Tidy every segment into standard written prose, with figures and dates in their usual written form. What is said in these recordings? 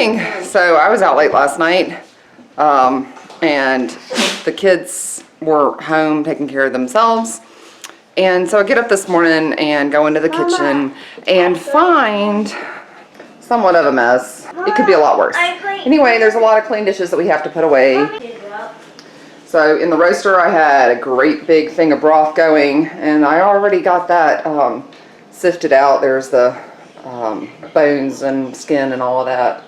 morning. So I was out late last night, and the kids were home taking care of themselves. And so I get up this morning and go into the kitchen and find somewhat of a mess. It could be a lot worse. Anyway, there's a lot of clean dishes that we have to put away. So in the roaster, I had a great big thing of broth going, and I already got that sifted out. There's the bones and skin and all of that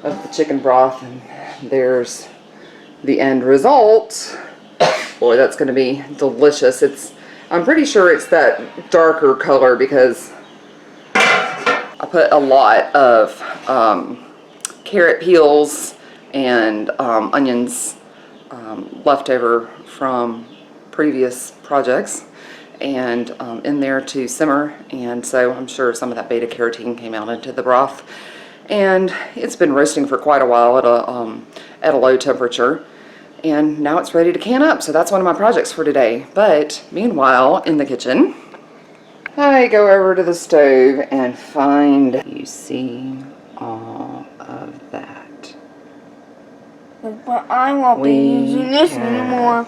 of the chicken broth, and there's the end result. Boy, that's going to be delicious. I'm pretty sure it's that darker color because I put a lot of carrot peels and onions left over from previous projects and in there to simmer, and so I'm sure some of that beta carotene came out into the broth, and it's been roasting for quite a while at a low temperature, and now it's ready to can up. So that's one of my projects for today. But meanwhile, in the kitchen, I go over to the stove and find, you see all of that. But I won't be using this anymore.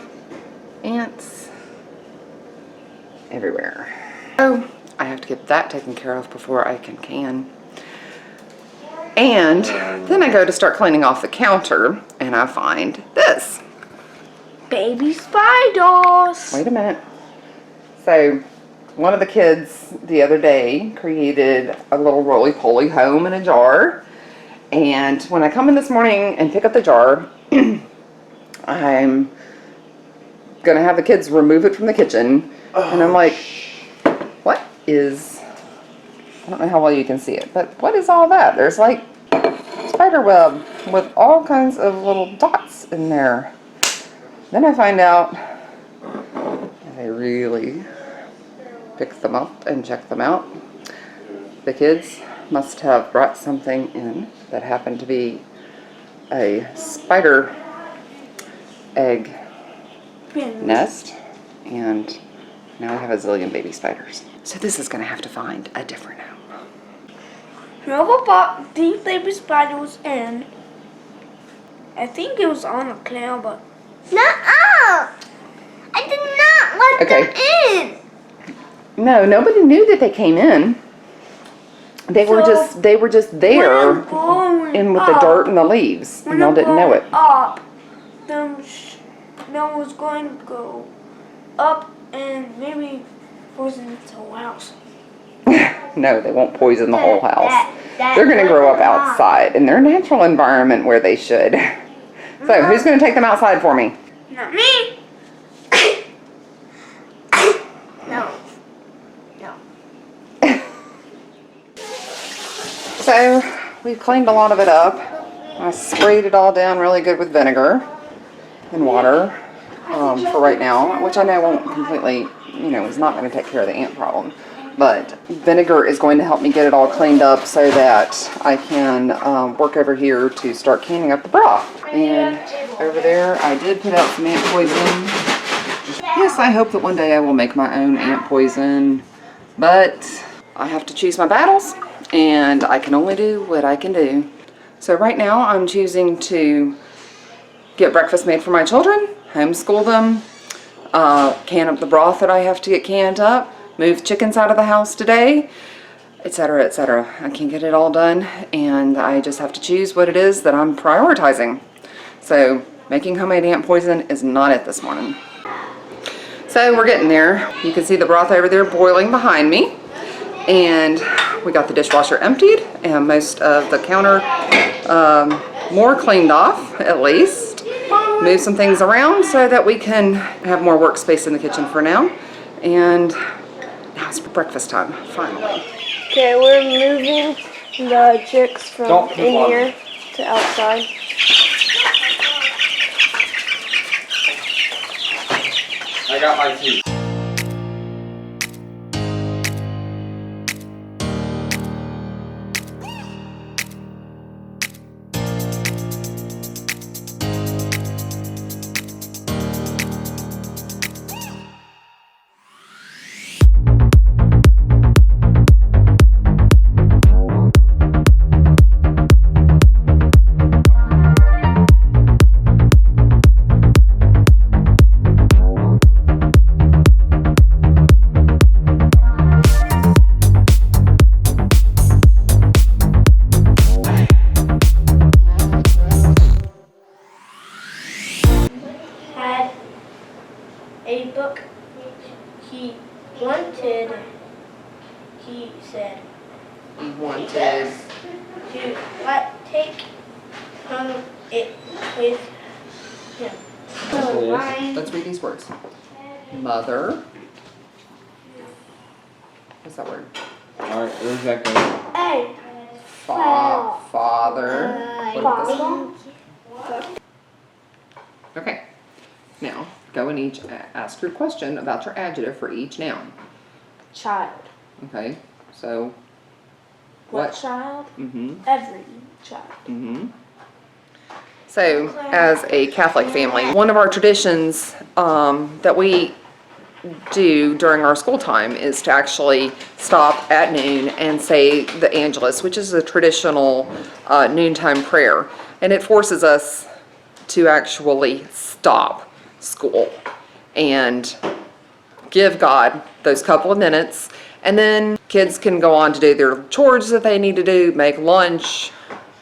Ants everywhere. So I have to get that taken care of before I can. And then I go to start cleaning off the counter and I find this. Baby spiders. Wait a minute. So one of the kids the other day created a little roly-poly home in a jar. And when I come in this morning and pick up the jar, I'm gonna have the kids remove it from the kitchen. And I'm like, what is, I don't know how well you can see it, but what is all that? There's like spider web with all kinds of little dots in there. Then I find out they really picked them up and checked them out. The kids must have brought something in that happened to be a spider egg nest, and now we have a zillion baby spiders. So this is going to have to find a different home. Whoever bought these baby spiders in, I think it was on a cloud, but nuh-uh! I did not let them in. No, nobody knew that they came in. They were just there in with the dirt and the leaves, and y'all didn't know it. Then was going to go up and maybe poison the whole house. No, they won't poison the whole house. They're going to grow up outside in their natural environment where they should. So, who's going to take them outside for me? Not me. No. So, we've cleaned a lot of it up. I sprayed it all down really good with vinegar and water for right now, which I know won't completely, is not going to take care of the ant problem. But vinegar is going to help me get it all cleaned up so that I can work over here to start canning up the broth. And over there, I did put out some ant poison. Yes, I hope that one day I will make my own ant poison, but I have to choose my battles, and I can only do what I can do. So right now, I'm choosing to get breakfast made for my children, homeschool them, can up the broth that I have to get canned up, move chickens out of the house today, etc., etc. I can't get it all done, and I just have to choose what it is that I'm prioritizing. So making homemade ant poison is not it this morning. So we're getting there. You can see the broth over there boiling behind me, and we got the dishwasher emptied and most of the counter more cleaned off, at least. Move some things around so that we can have more workspace in the kitchen for now. And now it's breakfast time, finally. Okay, we're moving the chicks from in here to outside. I got my key. a book he wanted. He said He wanted. to take home it with him. Let's read these words. Mother. What's that word? Alright, where's that go? Hey. Father. What is this? Okay. Now, go and each ask your question about your adjective for each noun. Child. Okay. So. What child? Mm-hmm. Every child. Mm-hmm. So, as a Catholic family, one of our traditions that we do during our school time is to actually stop at noon and say the Angelus, which is a traditional noontime prayer. And it forces us to actually stop school and give God those couple of minutes. And then kids can go on to do their chores that they need to do, make lunch,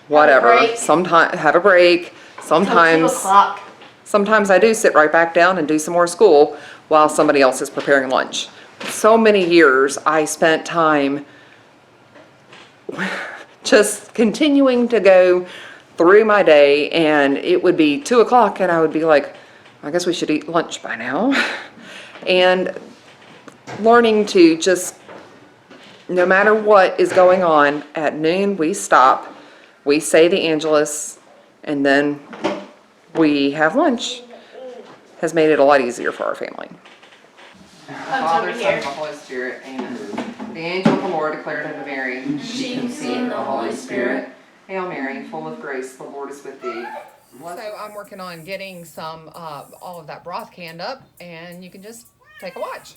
whatever. Sometimes have a break. Sometimes I do sit right back down and do some more school while somebody else is preparing lunch. So many years I spent time just continuing to go through my day, and it would be 2 o'clock and I would be like, I guess we should eat lunch by now. And learning to just, no matter what is going on, at noon we stop, we say the Angelus, and then we have lunch, has made it a lot easier for our family. Father, Son, and the Holy Spirit, amen. The angel of the Lord declared unto Mary, she conceived the Holy Spirit. Hail Mary, full of grace, the Lord is with thee. So I'm working on getting some, all of that broth canned up, and you can just take a watch.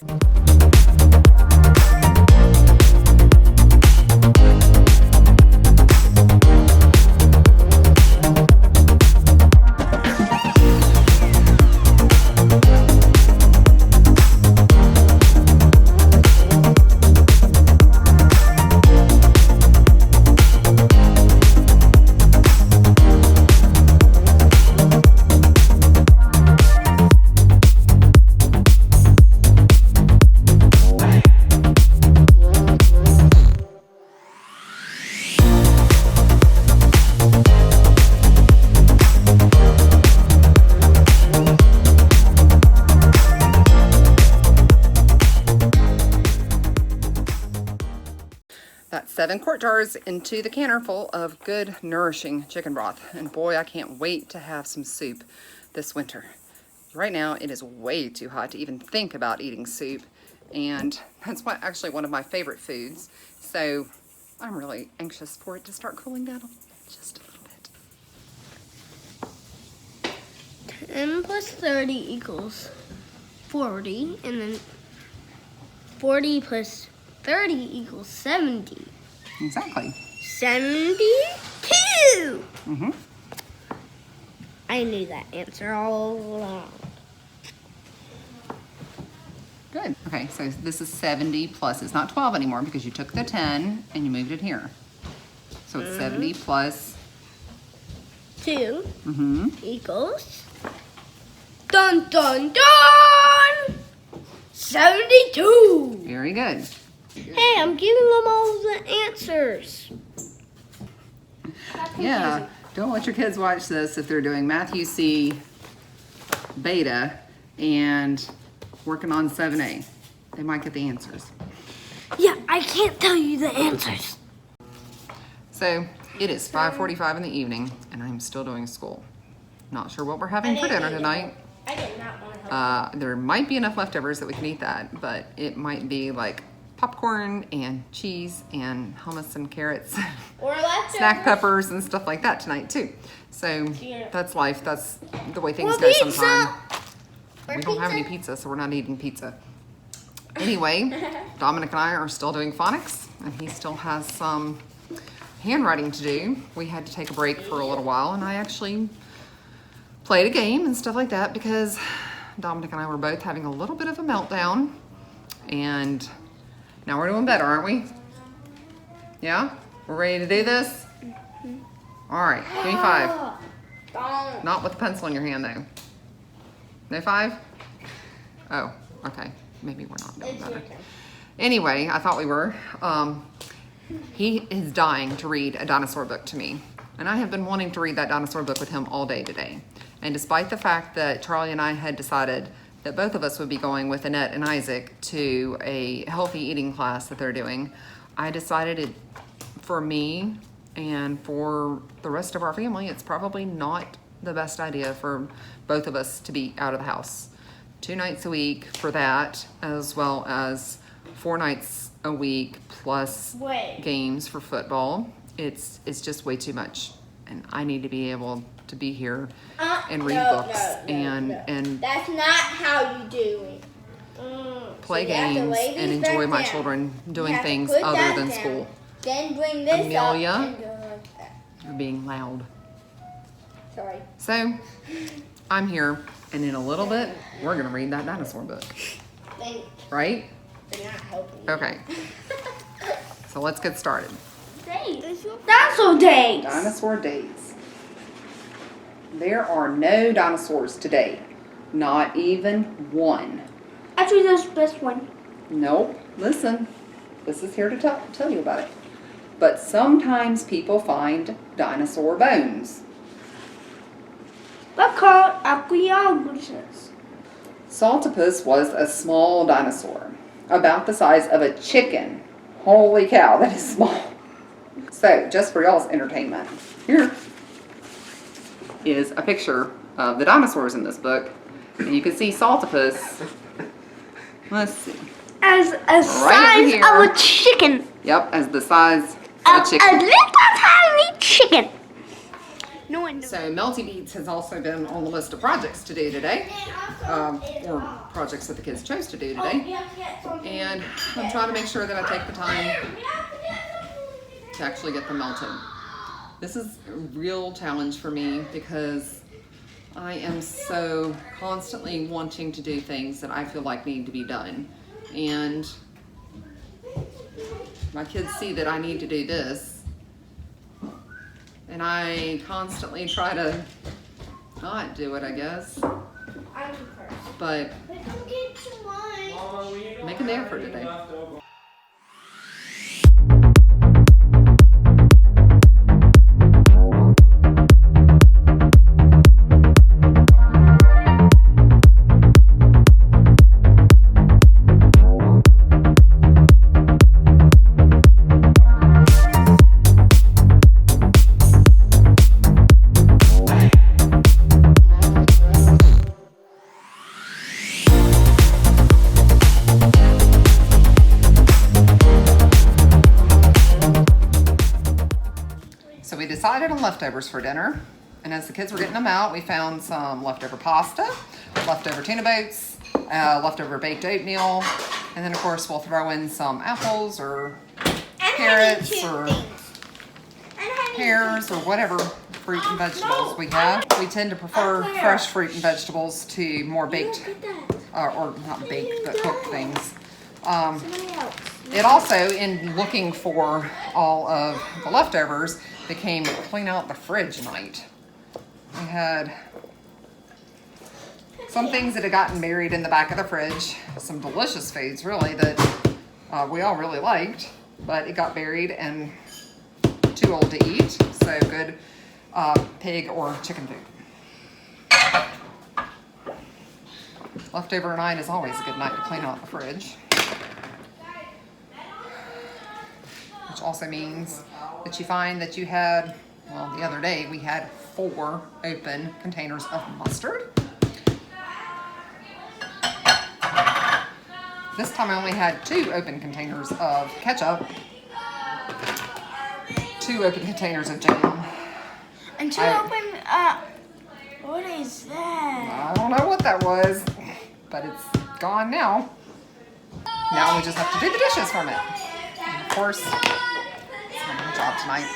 That's 7 quart jars into the canner full of good, nourishing chicken broth. And boy, I can't wait to have some soup this winter. Right now, it is way too hot to even think about eating soup. And that's actually one of my favorite foods. So I'm really anxious for it to start cooling down just a little bit. 10 plus 30 equals 40, and then 40 plus 30 equals 70. Exactly. 72! Mm-hmm. I knew that answer all along. Good. Okay, so this is 70 plus, it's not 12 anymore because you took the 10 and you moved it here. So it's 70 plus 2 mm-hmm. equals, dun dun dun, 72. Very good. Hey, I'm giving them all the answers. Yeah, don't let your kids watch this if they're doing Matthew C beta and working on 7A. They might get the answers. Yeah, I can't tell you the answers. So it is 5:45 in the evening and I'm still doing school. Not sure what we're having for dinner tonight. I did not want to help. There might be enough leftovers that we can eat that, but it might be like popcorn and cheese and hummus and carrots, Or leftovers. snack peppers and stuff like that tonight too. So that's life. That's the way things Or go pizza. sometimes. Or We don't have any pizza, so we're not eating pizza. Anyway, Dominic and I are still doing phonics, and he still has some handwriting to do. We had to take a break for a little while, and I actually played a game and stuff like that because Dominic and I were both having a little bit of a meltdown, and now we're doing better, aren't we? Yeah? We're ready to do this? All right, give me 5. Don't. Not with the pencil in your hand, though. No 5? Oh, okay. Maybe we're not doing that. Anyway, I thought we were. He is dying to read a dinosaur book to me. And I have been wanting to read that dinosaur book with him all day today. And despite the fact that Charlie and I had decided that both of us would be going with Annette and Isaac to a healthy eating class that they're doing, I decided for me and for the rest of our family, it's probably not the best idea for both of us to be out of the house 2 nights a week for that, as well as 4 nights a week plus games for football. It's just way too much, and I need to be able to be here and read books and that's not how you do it. play games and enjoy my children doing things other than school. Then bring this Amelia, up and go like that. you're being loud. Sorry. So I'm here, and in a little bit we're gonna read that dinosaur book, right? They're not helping. Okay. So let's get started. Dinosaur days. Dinosaur days. There are no dinosaurs today. Not even one. Actually, there's this one. Nope. Listen. This is here to tell you about it. But sometimes people find dinosaur bones. They're called archaeologists. Saltopus was a small dinosaur, about the size of a chicken. Holy cow, that is small. So, just for y'all's entertainment, here is a picture of the dinosaurs in this book. And you can see Saltopus. Let's see. As a Right size over of here. a chicken. Yep, as the size of a A chicken. little tiny chicken. No one knows. So, Melty Beats has also been on the list of projects to do today. Or projects that the kids chose to do today. And I'm trying to make sure that I take the time to actually get them melted. This is a real challenge for me because I am so constantly wanting to do things that I feel like need to be done. And my kids see that I need to do this, and I constantly try to not do it, I guess. But making the effort today. So we decided on leftovers for dinner, and as the kids were getting them out, we found some leftover pasta, leftover tuna boats, leftover baked oatmeal, and then of course we'll throw in some apples or carrots or pears or whatever fruit and vegetables we have. We tend to prefer fresh fruit and vegetables to more baked, or not baked, but cooked things. It also, in looking for all of the leftovers, became clean out the fridge night. We had some things that had gotten buried in the back of the fridge, some delicious foods really that we all really liked, but it got buried and too old to eat, so good pig or chicken food. Leftover night is always a good night to clean out the fridge. Which also means that you find that you had, well, the other day we had 4 open containers of mustard. This time I only had 2 open containers of ketchup, 2 open containers of jam. And 2 open, what is that? I don't know what that was, but it's gone now. Now we just have to do the dishes from it. And of course, it's not my job tonight.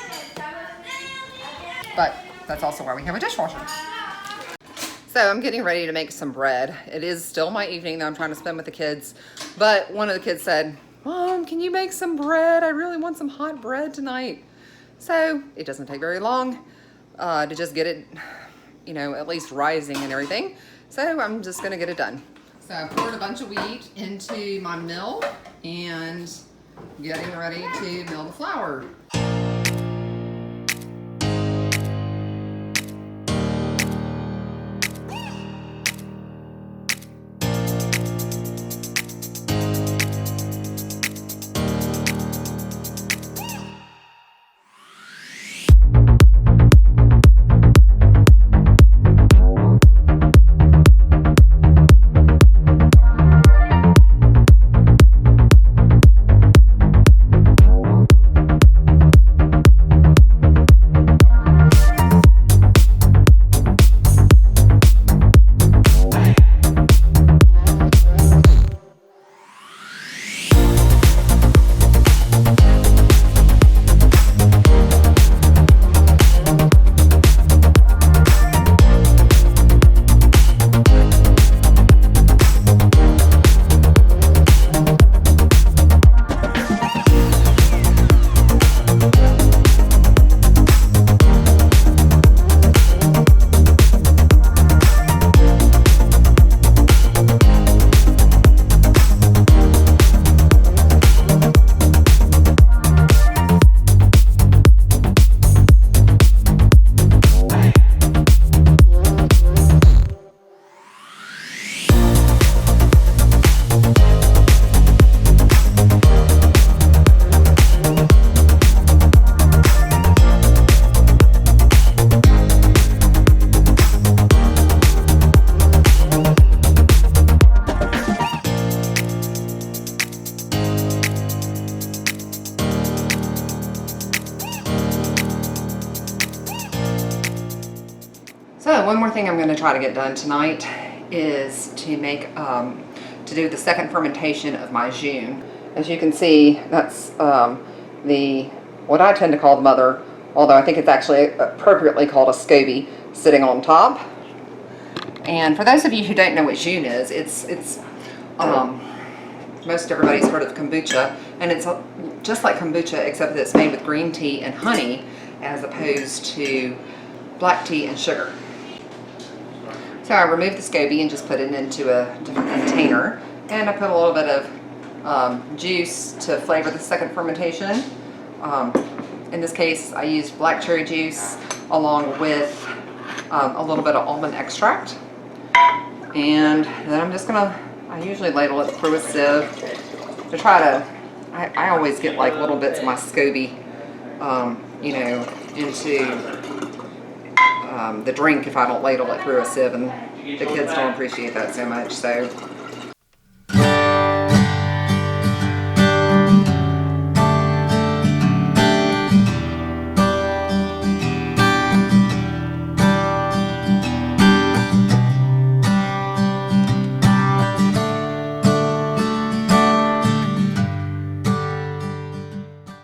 But that's also why we have a dishwasher. So I'm getting ready to make some bread. It is still my evening that I'm trying to spend with the kids. But one of the kids said, "Mom, can you make some bread? I really want some hot bread tonight." So it doesn't take very long to just get it, you know, at least rising and everything. So I'm just gonna get it done. So I poured a bunch of wheat into my mill and getting ready to mill the flour. So one more thing I'm going to try to get done tonight is to make, to do the second fermentation of my jus. As you can see, that's what I tend to call the mother, although I think it's actually appropriately called a SCOBY, sitting on top. And for those of you who don't know what jus is, it's most everybody's heard of kombucha, and it's just like kombucha except that it's made with green tea and honey as opposed to black tea and sugar. So I removed the SCOBY and just put it into a different container, and I put a little bit of juice to flavor the second fermentation. In this case, I used black cherry juice along with a little bit of almond extract, and then I'm just gonna, I usually ladle it through a sieve to try to, I always get like little bits of my SCOBY, you know, into the drink if I don't ladle it through a sieve, and the kids don't appreciate that so much. So